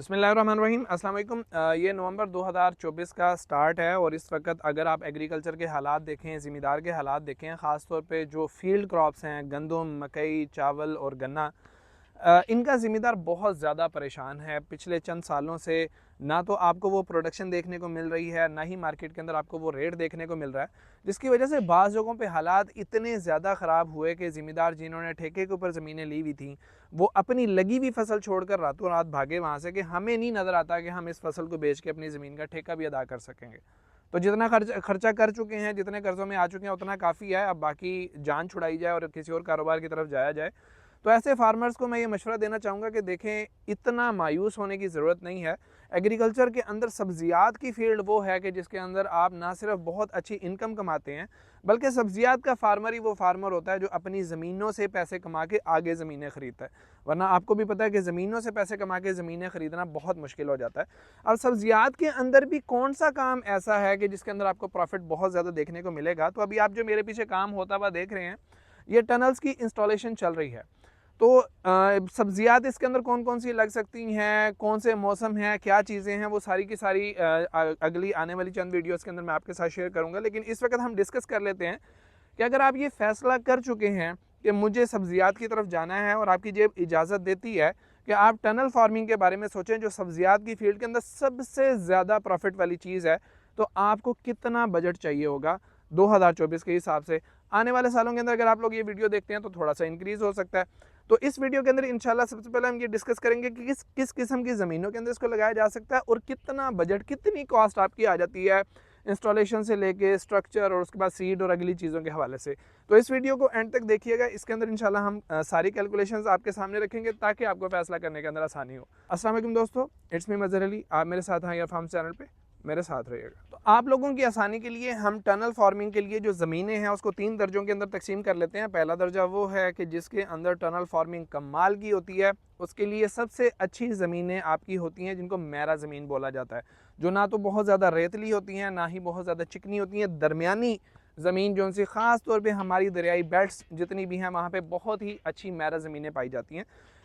बिस्मिल्लाहिर्रहमानिर्रहीम अस्सलाम वालेकुम। ये नवंबर 2024 का स्टार्ट है और इस वक्त अगर आप एग्रीकल्चर के हालात देखें, ज़मींदार के हालात देखें, ख़ास तौर पे जो फील्ड क्रॉप्स हैं गंदम, मकई, चावल और गन्ना, इनका ज़मींदार बहुत ज़्यादा परेशान है। पिछले चंद सालों से ना तो आपको वो प्रोडक्शन देखने को मिल रही है, ना ही मार्केट के अंदर आपको वो रेट देखने को मिल रहा है, जिसकी वजह से बाज़ जगहों पे हालात इतने ज़्यादा ख़राब हुए कि ज़मींदार जिन्होंने ठेके के ऊपर ज़मीनें ली हुई थी, वो अपनी लगी हुई फसल छोड़कर रातों रात भागे वहाँ से कि हमें नहीं नज़र आता कि हम इस फसल को बेच के अपनी ज़मीन का ठेका भी अदा कर सकेंगे। तो जितना खर्चा कर चुके हैं, जितने कर्ज़ों में आ चुके हैं, उतना काफ़ी है। अब बाकी जान छुड़ाई जाए और किसी और कारोबार की तरफ जाया जाए। तो ऐसे फार्मर्स को मैं ये मशवरा देना चाहूँगा कि देखें, इतना मायूस होने की ज़रूरत नहीं है। एग्रीकल्चर के अंदर सब्ज़ियात की फ़ील्ड वो है कि जिसके अंदर आप ना सिर्फ बहुत अच्छी इनकम कमाते हैं, बल्कि सब्ज़ियात का फार्मर ही वो फार्मर होता है जो अपनी ज़मीनों से पैसे कमा के आगे ज़मीनें ख़रीदता है। वरना आपको भी पता है कि ज़मीनों से पैसे कमा के ज़मीनें ख़रीदना बहुत मुश्किल हो जाता है। अब सब्ज़ियात के अंदर भी कौन सा काम ऐसा है कि जिसके अंदर आपको प्रॉफिट बहुत ज़्यादा देखने को मिलेगा? तो अभी आप जो मेरे पीछे काम होता हुआ देख रहे हैं, ये टनल्स की इंस्टॉलेशन चल रही है। तो सब्ज़ियात इसके अंदर कौन-कौन सी लग सकती हैं, कौन से मौसम हैं, क्या चीज़ें हैं, वो सारी की सारी अगली आने वाली चंद वीडियोज़ के अंदर मैं आपके साथ शेयर करूँगा। लेकिन इस वक़्त हम डिस्कस कर लेते हैं कि अगर आप ये फ़ैसला कर चुके हैं कि मुझे सब्ज़ियात की तरफ जाना है और आपकी जेब इजाज़त देती है कि आप टनल फार्मिंग के बारे में सोचें, जो सब्ज़ियात की फ़ील्ड के अंदर सबसे ज़्यादा प्रॉफ़िट वाली चीज़ है, तो आपको कितना बजट चाहिए होगा 2024 के हिसाब से? आने वाले सालों के अंदर अगर आप लोग ये वीडियो देखते हैं तो थोड़ा-सा इंक्रीज़ हो सकता है। तो इस वीडियो के अंदर इंशाल्लाह सबसे पहले हम ये डिस्कस करेंगे कि किस किस्म की ज़मीनों के अंदर इसको लगाया जा सकता है और कितना बजट, कितनी कॉस्ट आपकी आ जाती है इंस्टॉलेशन से लेके स्ट्रक्चर और उसके बाद सीड और अगली चीज़ों के हवाले से। तो इस वीडियो को एंड तक देखिएगा। इसके अंदर इंशाल्लाह हम सारी कैलकुलेशंस आपके सामने रखेंगे ताकि आपको फैसला करने के अंदर आसानी हो। अस्सलाम वालेकुम दोस्तों, इट्स मी मज़हर अली। आप मेरे साथ हैं फार्म चैनल पे, मेरे साथ रहिएगा। तो आप लोगों की आसानी के लिए हम टनल फार्मिंग के लिए जो ज़मीनें हैं उसको 3 दर्जों के अंदर तकसीम कर लेते हैं। पहला दर्जा वो है कि जिसके अंदर टनल फार्मिंग कमाल की होती है, उसके लिए सबसे अच्छी ज़मीनें आपकी होती हैं जिनको मैरा ज़मीन बोला जाता है, जो ना तो बहुत ज़्यादा रेतली होती हैं, ना ही बहुत ज़्यादा चिकनी होती हैं। दरमियानी ज़मीन जो उनसे ख़ास तौर पे हमारी दरियाई बेल्ट्स जितनी भी हैं वहाँ पे बहुत ही अच्छी मैरा ज़मीनें पाई जाती हैं।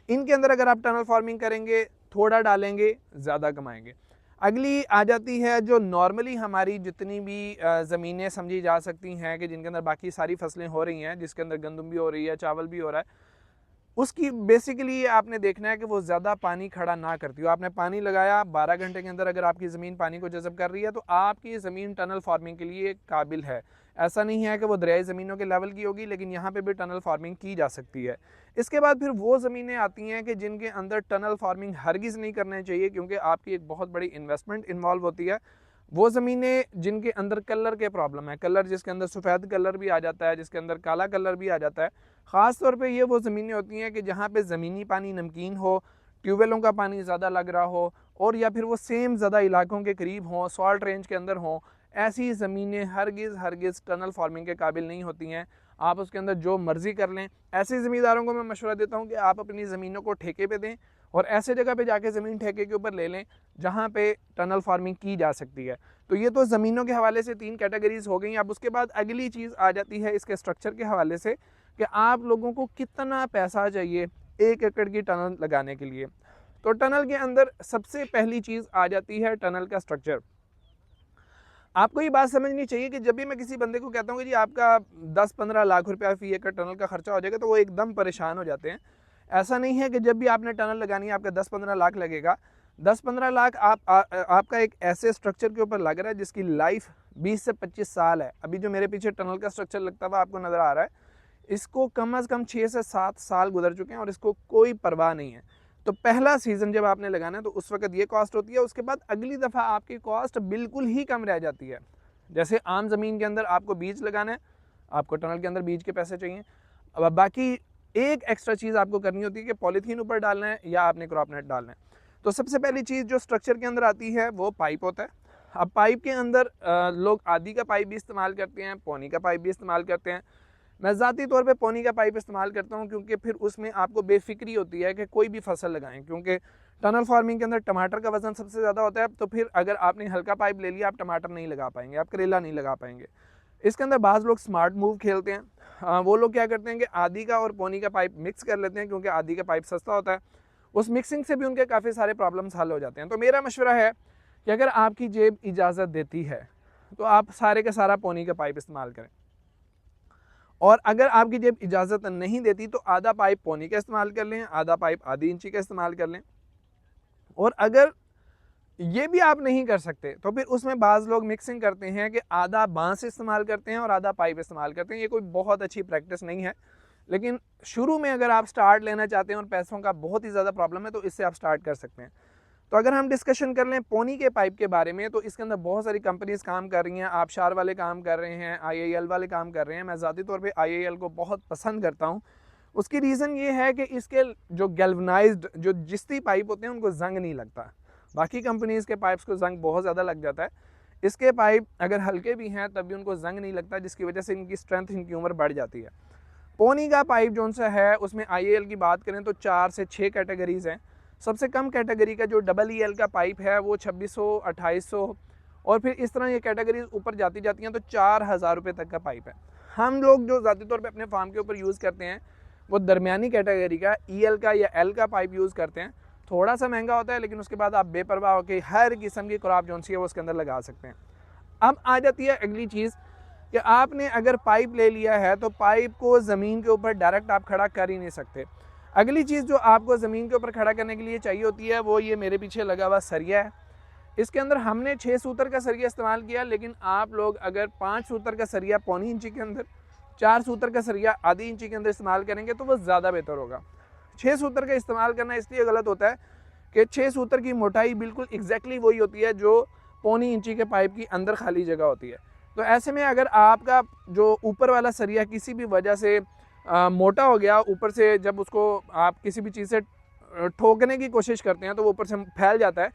इनके अंदर अगर आप टनल फार्मिंग करेंगे, थोड़ा डालेंगे, ज़्यादा कमाएंगे। अगली आ जाती है जो नॉर्मली हमारी जितनी भी ज़मीनें समझी जा सकती हैं कि जिनके अंदर बाकी सारी फसलें हो रही हैं, जिसके अंदर गंदम भी हो रही है, चावल भी हो रहा है, उसकी बेसिकली आपने देखना है कि वो ज़्यादा पानी खड़ा ना करती हो। आपने पानी लगाया, 12 घंटे के अंदर अगर आपकी ज़मीन पानी को जज़ब कर रही है तो आपकी ज़मीन टनल फार्मिंग के लिए काबिल है। ऐसा नहीं है कि वो दरियाई ज़मीनों के लेवल की होगी, लेकिन यहाँ पे भी टनल फार्मिंग की जा सकती है। इसके बाद फिर वो ज़मीनें आती हैं कि जिनके अंदर टनल फार्मिंग हरगिज़ नहीं करनी चाहिए, क्योंकि आपकी एक बहुत बड़ी इन्वेस्टमेंट इन्वॉल्व होती है। वो ज़मीनें जिनके अंदर कलर के प्रॉब्लम है, कलर जिसके अंदर सफ़ेद कलर भी आ जाता है, जिसके अंदर काला कलर भी आ जाता है, ख़ास तौर पे ये वो ज़मीनें होती हैं कि जहाँ पे ज़मीनी पानी नमकीन हो, ट्यूबवेलों का पानी ज़्यादा लग रहा हो, और या फिर वो सेम ज़्यादा इलाकों के करीब हों, सॉल्ट रेंज के अंदर हों, ऐसी ज़मीनें हरगिज़ टनल फार्मिंग के काबिल नहीं होती हैं। आप उसके अंदर जो मर्ज़ी कर लें। ऐसे ज़मींदारों को मैं मशवरा देता हूँ कि आप अपनी ज़मीनों को ठेके पे दें और ऐसे जगह पे जाके ज़मीन ठेके के ऊपर ले लें जहाँ पे टनल फार्मिंग की जा सकती है। तो ये तो ज़मीनों के हवाले से 3 कैटेगरीज़ हो गई। अब उसके बाद अगली चीज़ आ जाती है इसके स्ट्रक्चर के हवाले से कि आप लोगों को कितना पैसा चाहिए 1 एकड़ की टनल लगाने के लिए। तो टनल के अंदर सबसे पहली चीज़ आ जाती है टनल का स्ट्रक्चर। आपको ये बात समझनी चाहिए कि जब भी मैं किसी बंदे को कहता हूँ कि जी आपका 10-15 लाख रुपया फ़ी एकड़ टनल का खर्चा हो जाएगा, तो वो एकदम परेशान हो जाते हैं। ऐसा नहीं है कि जब भी आपने टनल लगानी है आपका 10-15 लाख लगेगा। 10-15 लाख आपका एक ऐसे स्ट्रक्चर के ऊपर लग रहा है जिसकी लाइफ 20 से 25 साल है। अभी जो मेरे पीछे टनल का स्ट्रक्चर लगता हुआ आपको नज़र आ रहा है, इसको कम से कम 6 से 7 साल गुजर चुके हैं और इसको कोई परवाह नहीं है। तो पहला सीज़न जब आपने लगाना है तो उस वक़्त ये कॉस्ट होती है। उसके बाद अगली दफ़ा आपकी कॉस्ट बिल्कुल ही कम रह जाती है। जैसे आम ज़मीन के अंदर आपको बीज लगाना है, आपको टनल के अंदर बीज के पैसे चाहिए। अब बाकी एक एक्स्ट्रा चीज़ आपको करनी होती है कि पॉलीथीन ऊपर डालना है या आपने क्रॉप नेट डालना है। तो सबसे पहली चीज़ जो स्ट्रक्चर के अंदर आती है वो पाइप होता है। अब पाइप के अंदर लोग आधी का पाइप भी इस्तेमाल करते हैं, पौनी का पाइप भी इस्तेमाल करते हैं। मैं ज़ाती तौर पे पौनी का पाइप इस्तेमाल करता हूँ, क्योंकि फिर उसमें आपको बेफिक्री होती है कि कोई भी फसल लगाएं, क्योंकि टनल फार्मिंग के अंदर टमाटर का वज़न सबसे ज़्यादा होता है। तो फिर अगर आपने हल्का पाइप ले लिया, आप टमाटर नहीं लगा पाएंगे, आप करेला नहीं लगा पाएंगे। इसके अंदर बाज़ लोग स्मार्ट मूव खेलते हैं। वो लोग क्या करते हैं कि आधी का और पौनी का पाइप मिक्स कर लेते हैं, क्योंकि आधी का पाइप सस्ता होता है। उस मिक्सिंग से भी उनके काफ़ी सारे प्रॉब्लम्स हल हो जाते हैं। तो मेरा मशवरा है कि अगर आपकी जेब इजाज़त देती है तो आप सारे का सारा पोनी का पाइप इस्तेमाल करें, और अगर आपकी जेब इजाज़त नहीं देती तो आधा पाइप पोनी का इस्तेमाल कर लें, आधा पाइप आधी इंची का इस्तेमाल कर लें। और अगर ये भी आप नहीं कर सकते तो फिर उसमें बाज़ लोग मिक्सिंग करते हैं कि आधा बांस इस्तेमाल करते हैं और आधा पाइप इस्तेमाल करते हैं। ये कोई बहुत अच्छी प्रैक्टिस नहीं है, लेकिन शुरू में अगर आप स्टार्ट लेना चाहते हैं और पैसों का बहुत ही ज़्यादा प्रॉब्लम है तो इससे आप स्टार्ट कर सकते हैं। तो अगर हम डिस्कशन कर लें पोनी के पाइप के बारे में, तो इसके अंदर बहुत सारी कंपनीज़ काम कर रही हैं। आबशार वाले काम कर रहे हैं, IIL वाले काम कर रहे हैं। मैं ज़ाती तौर पे IIL को बहुत पसंद करता हूँ। उसकी रीज़न ये है कि इसके जो गैल्वनाइज्ड जो जिस्ती पाइप होते हैं उनको जंग नहीं लगता। बाकी कंपनीज़ के पाइप्स को जंग बहुत ज़्यादा लग जाता है। इसके पाइप अगर हल्के भी हैं तब भी उनको जंग नहीं लगता, जिसकी वजह से इनकी स्ट्रेंथ, इनकी उम्र बढ़ जाती है। पोनी का पाइप जो सा है उसमें IIL की बात करें तो 4 से 6 कैटेगरीज़ हैं। सबसे कम कैटेगरी का जो EEL का पाइप है वो 2600, 2800, और फिर इस तरह ये कैटेगरीज ऊपर जाती जाती हैं तो 4000 रुपये तक का पाइप है। हम लोग जो ज़ाती तौर पे अपने फार्म के ऊपर यूज़ करते हैं वो दरमियानी कैटेगरी का EL का या L का पाइप यूज़ करते हैं। थोड़ा सा महंगा होता है, लेकिन उसके बाद आप बेपरवाह होकर हर किस्म की क्रॉप जो सी है वो उसके अंदर लगा सकते हैं। अब आ जाती है अगली चीज़ कि आपने अगर पाइप ले लिया है तो पाइप को ज़मीन के ऊपर डायरेक्ट आप खड़ा कर ही नहीं सकते। अगली चीज़ जो आपको ज़मीन के ऊपर खड़ा करने के लिए चाहिए होती है वो ये मेरे पीछे लगा हुआ सरिया है। इसके अंदर हमने 6 सूतर का सरिया इस्तेमाल किया, लेकिन आप लोग अगर 5 सूतर का सरिया पौनी इंची के अंदर, 4 सूतर का सरिया आधी इंची के अंदर इस्तेमाल करेंगे तो वो ज़्यादा बेहतर होगा। 6 सूतर का इस्तेमाल करना इसलिए गलत होता है कि 6 सूतर की मोटाई बिल्कुल एग्जैक्टली वही होती है जो पौनी इंची के पाइप की अंदर खाली जगह होती है। तो ऐसे में अगर आपका जो ऊपर वाला सरिया किसी भी वजह से मोटा हो गया, ऊपर से जब उसको आप किसी भी चीज़ से ठोकने की कोशिश करते हैं तो वो ऊपर से फैल जाता है,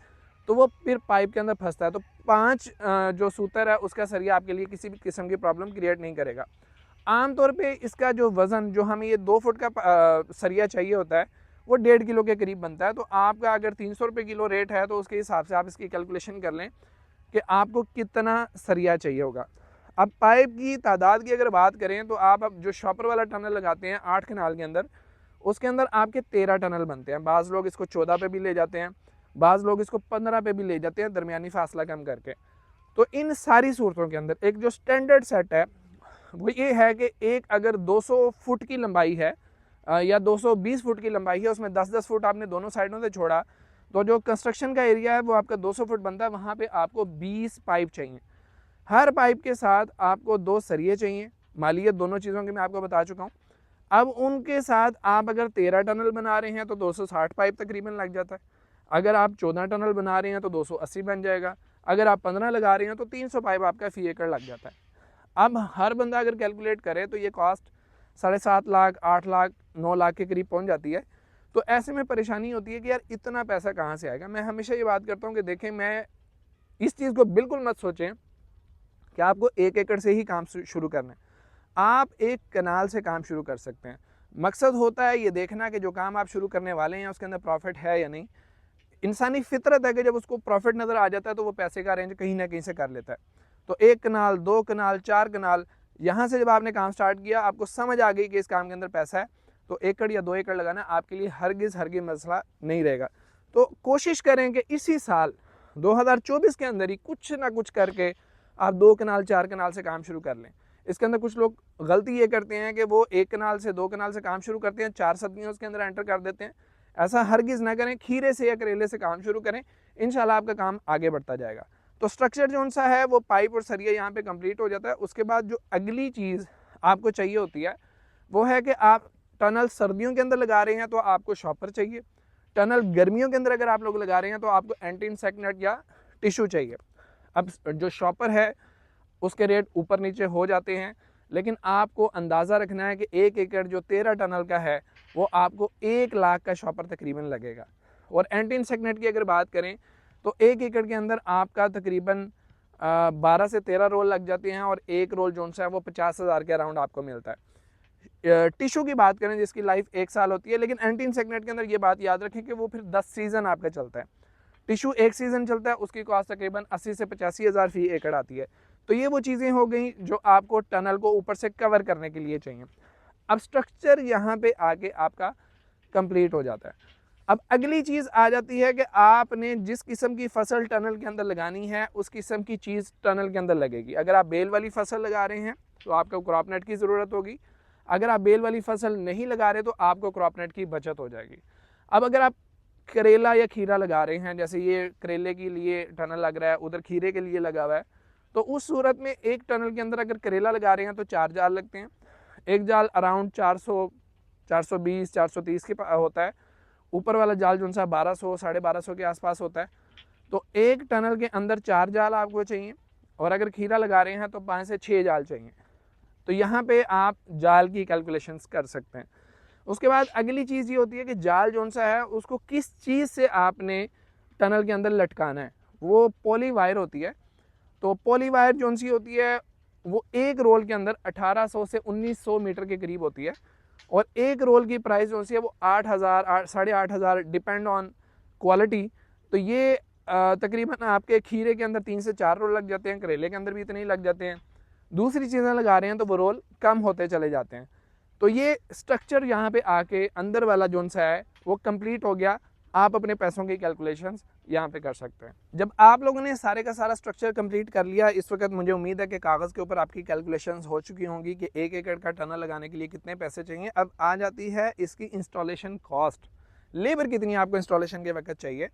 तो वो फिर पाइप के अंदर फंसता है। तो 5 जो सूतर है उसका सरिया आपके लिए किसी भी किस्म की प्रॉब्लम क्रिएट नहीं करेगा। आमतौर पे इसका जो वज़न, जो हमें ये 2 फुट का सरिया चाहिए होता है, वो 1.5 किलो के करीब बनता है। तो आपका अगर 300 रुपये किलो रेट है तो उसके हिसाब से आप इसकी कैलकुलेशन कर लें कि आपको कितना सरिया चाहिए होगा। अब पाइप की तादाद की अगर बात करें तो आप अब जो शॉपर वाला टनल लगाते हैं 8 कनाल के अंदर, उसके अंदर आपके 13 टनल बनते हैं। बाज़ लोग इसको 14 पे भी ले जाते हैं, बाज़ लोग इसको 15 पे भी ले जाते हैं, दरमियानी फासला कम करके। तो इन सारी सूरतों के अंदर एक जो स्टैंडर्ड सेट है वो ये है कि एक अगर 200 फुट की लंबाई है या 220 फुट की लंबाई है, उसमें 10-10 फुट आपने दोनों साइडों से छोड़ा, तो जो कंस्ट्रक्शन का एरिया है वो आपका 200 फुट बनता है। वहाँ पे आपको 20 पाइप चाहिए। हर पाइप के साथ आपको 2 सरिये चाहिए। मालियत दोनों चीज़ों की मैं आपको बता चुका हूँ। अब उनके साथ आप अगर 13 टनल बना रहे हैं तो 260 पाइप तकरीबन लग जाता है। अगर आप 14 टनल बना रहे हैं तो 280 बन जाएगा। अगर आप 15 लगा रहे हैं तो 300 पाइप आपका फी एकड़ लग जाता है। अब हर बंदा अगर कैलकुलेट करे तो ये कॉस्ट 7.5 लाख, 8 लाख, 9 लाख के करीब पहुँच जाती है। तो ऐसे में परेशानी होती है कि यार इतना पैसा कहाँ से आएगा। मैं हमेशा ये बात करता हूँ कि देखें, मैं इस चीज़ को बिल्कुल मत सोचें कि आपको 1 एकड़ से ही काम शुरू करना है। आप एक कनाल से काम शुरू कर सकते हैं। मकसद होता है ये देखना कि जो काम आप शुरू करने वाले हैं उसके अंदर प्रॉफिट है या नहीं। इंसानी फितरत है कि जब उसको प्रॉफिट नज़र आ जाता है तो वो पैसे का अरेंज कहीं ना कहीं से कर लेता है। तो 1 कनाल, 2 कनाल, 4 कनाल, यहाँ से जब आपने काम स्टार्ट किया, आपको समझ आ गई कि इस काम के अंदर पैसा है, तो 1 एकड़ या 2 एकड़ लगाना आपके लिए हरगिज़ मसला नहीं रहेगा। तो कोशिश करें कि इसी साल 2024 के अंदर ही कुछ ना कुछ करके आप 2 कनाल, 4 कनाल से काम शुरू कर लें। इसके अंदर कुछ लोग गलती ये करते हैं कि वो 1 कनाल से 2 कनाल से काम शुरू करते हैं, 4 सब्जियाँ उसके अंदर एंटर कर देते हैं। ऐसा हरगिज़ ना करें। खीरे से या करेले से काम शुरू करें, इंशाल्लाह आपका काम आगे बढ़ता जाएगा। तो स्ट्रक्चर जो सा है वो पाइप और सरिया यहाँ पे कंप्लीट हो जाता है। उसके बाद जो अगली चीज़ आपको चाहिए होती है वो है कि आप टनल सर्दियों के अंदर लगा रहे हैं तो आपको शॉपर चाहिए। टनल गर्मियों के अंदर अगर आप लोग लगा रहे हैं तो आपको एंटी इंसेक्ट नेट या टिशू चाहिए। अब जो शॉपर है उसके रेट ऊपर नीचे हो जाते हैं, लेकिन आपको अंदाज़ा रखना है कि 1 एकड़ जो 13 टनल का है वो आपको 1 लाख का शॉपर तकरीबन लगेगा। और एंटी इंसेक्ट नेट की अगर बात करें तो 1 एकड़ के अंदर आपका तकरीबन 12 से 13 रोल लग जाते हैं, और एक रोल जो सा है वो 50,000 के अराउंड आपको मिलता है। टिशू की बात करें जिसकी लाइफ 1 साल होती है, लेकिन एंटी इंसेक्ट नेट के अंदर ये बात याद रखें कि वो फिर 10 सीज़न आपका चलता है। टिशू 1 सीज़न चलता है, उसकी कॉस्ट तकरीबन 80 से 85,000 फी एकड़ आती है। तो ये वो चीज़ें हो गई जो आपको टनल को ऊपर से कवर करने के लिए चाहिए। अब स्ट्रक्चर यहाँ पे आके आपका कंप्लीट हो जाता है। अब अगली चीज़ आ जाती है कि आपने जिस किस्म की फसल टनल के अंदर लगानी है उस किस्म की चीज़ टनल के अंदर लगेगी। अगर आप बेल वाली फसल लगा रहे हैं तो आपको क्रॉप नेट की ज़रूरत होगी। अगर आप बेल वाली फसल नहीं लगा रहे तो आपको क्रॉप नेट की बचत हो जाएगी। अब अगर आप करेला या खीरा लगा रहे हैं, जैसे ये करेले के लिए टनल लग रहा है, उधर खीरे के लिए लगा हुआ है, तो उस सूरत में एक टनल के अंदर अगर करेला लगा रहे हैं तो 4 जाल लगते हैं। एक जाल अराउंड 400, 420, 430 के होता है। ऊपर वाला जाल जो सा 1200, 1250 के आसपास होता है। तो एक टनल के अंदर 4 जाल आपको चाहिए, और अगर खीरा लगा रहे हैं तो 5 से 6 जाल चाहिए। तो यहाँ पे आप जाल की कैलकुलेशंस कर सकते हैं। उसके बाद अगली चीज़ ये होती है कि जाल जो सा है उसको किस चीज़ से आपने टनल के अंदर लटकाना है। वो पॉली वायर होती है। तो पॉली वायर जो सी होती है वो एक रोल के अंदर 1800 से 1900 मीटर के करीब होती है, और एक रोल की प्राइस जो सी है वो 8000, 8500, डिपेंड ऑन क्वालिटी। तो ये तकरीबन आपके खीरे के अंदर 3 से 4 रोल लग जाते हैं, करेले के अंदर भी इतने ही लग जाते हैं। दूसरी चीज़ें लगा रहे हैं तो वो रोल कम होते चले जाते हैं। तो ये स्ट्रक्चर यहाँ पे आके अंदर वाला जोन सा है वो कंप्लीट हो गया। आप अपने पैसों की कैलकुलेशंस यहाँ पे कर सकते हैं। जब आप लोगों ने सारे का सारा स्ट्रक्चर कंप्लीट कर लिया, इस वक्त मुझे उम्मीद है कि कागज़ के ऊपर आपकी कैलकुलेशंस हो चुकी होंगी कि 1 एकड़ का टनल लगाने के लिए कितने पैसे चाहिए। अब आ जाती है इसकी इंस्टॉलेशन कॉस्ट, लेबर कितनी आपको इंस्टॉलेशन के वक्त चाहिए।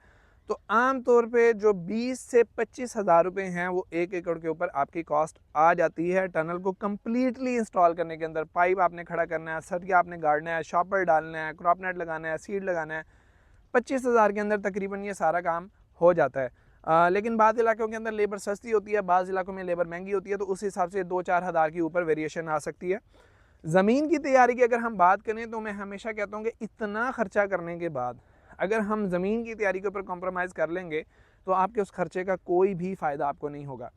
तो आम तौर पे जो 20 से 25 हज़ार रुपये हैं वो 1 एकड़ के ऊपर आपकी कॉस्ट आ जाती है टनल को कम्प्लीटली इंस्टॉल करने के अंदर। पाइप आपने खड़ा करना है, सरिया आपने गाड़ना है, शॉपर डालना है, क्रॉप नेट लगाना है, सीड लगाना है। 25 हज़ार के अंदर तकरीबन ये सारा काम हो जाता है। लेकिन बाद इलाकों के अंदर लेबर सस्ती होती है, बाद इलाकों में लेबर महंगी होती है, तो उस हिसाब से 2-4 हज़ार के ऊपर वेरिएशन आ सकती है। ज़मीन की तैयारी की अगर हम बात करें तो मैं हमेशा कहता हूँ कि इतना ख़र्चा करने के बाद अगर हम ज़मीन की तैयारी के ऊपर कॉम्प्रोमाइज़ कर लेंगे तो आपके उस खर्चे का कोई भी फ़ायदा आपको नहीं होगा।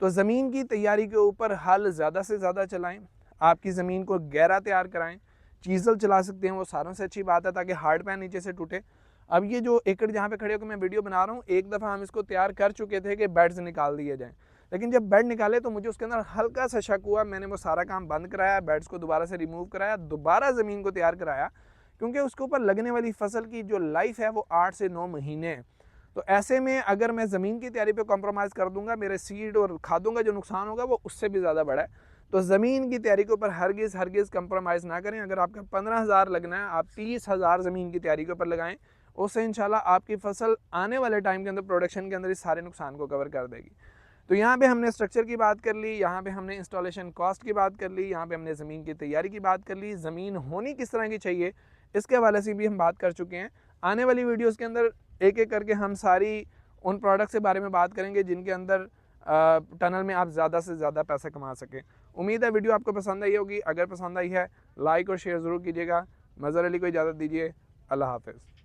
तो ज़मीन की तैयारी के ऊपर हल ज़्यादा से ज़्यादा चलाएं, आपकी ज़मीन को गहरा तैयार कराएं। चीज़ल चला सकते हैं, वो सारों से अच्छी बात है, ताकि हार्ड पैन नीचे से टूटे। अब ये जो एकड़ जहाँ पे खड़े होकर मैं वीडियो बना रहा हूँ, एक दफ़ा हम इसको तैयार कर चुके थे कि बेड्स निकाल दिए जाएँ, लेकिन जब बेड निकाले तो मुझे उसके अंदर हल्का सा शक हुआ। मैंने वो सारा काम बंद कराया, बेड्स को दोबारा से रिमूव कराया, दोबारा ज़मीन को तैयार कराया, क्योंकि उसके ऊपर लगने वाली फसल की जो लाइफ है वो 8 से 9 महीने है। तो ऐसे में अगर मैं ज़मीन की तैयारी पे कॉम्प्रोमाइज़ कर दूंगा, मेरे सीड और खादों का जो नुकसान होगा वो उससे भी ज़्यादा बड़ा है। तो ज़मीन की तैयारी के ऊपर हरगिज़ कॉम्प्रोमाइज़ ना करें। अगर आपका 15,000 लगना है, आप 30,000 ज़मीन की तैयारी के ऊपर लगाएं। उससे इंशाल्लाह आपकी फसल आने वाले टाइम के अंदर प्रोडक्शन के अंदर इस सारे नुकसान को कवर कर देगी। तो यहाँ पे हमने स्ट्रक्चर की बात कर ली, यहाँ पे हमने इंस्टॉलेशन कॉस्ट की बात कर ली, यहाँ पे हमने ज़मीन की तैयारी की बात कर ली, ज़मीन होनी किस तरह की चाहिए इसके हवाले से भी हम बात कर चुके हैं। आने वाली वीडियोस के अंदर एक एक करके हम सारी उन प्रोडक्ट्स के बारे में बात करेंगे जिनके अंदर टनल में आप ज़्यादा से ज़्यादा पैसे कमा सकें। उम्मीद है वीडियो आपको पसंद आई होगी। अगर पसंद आई है लाइक और शेयर ज़रूर कीजिएगा। मज़हर अली को इजाज़त दीजिए। अल्लाह हाफ़िज़।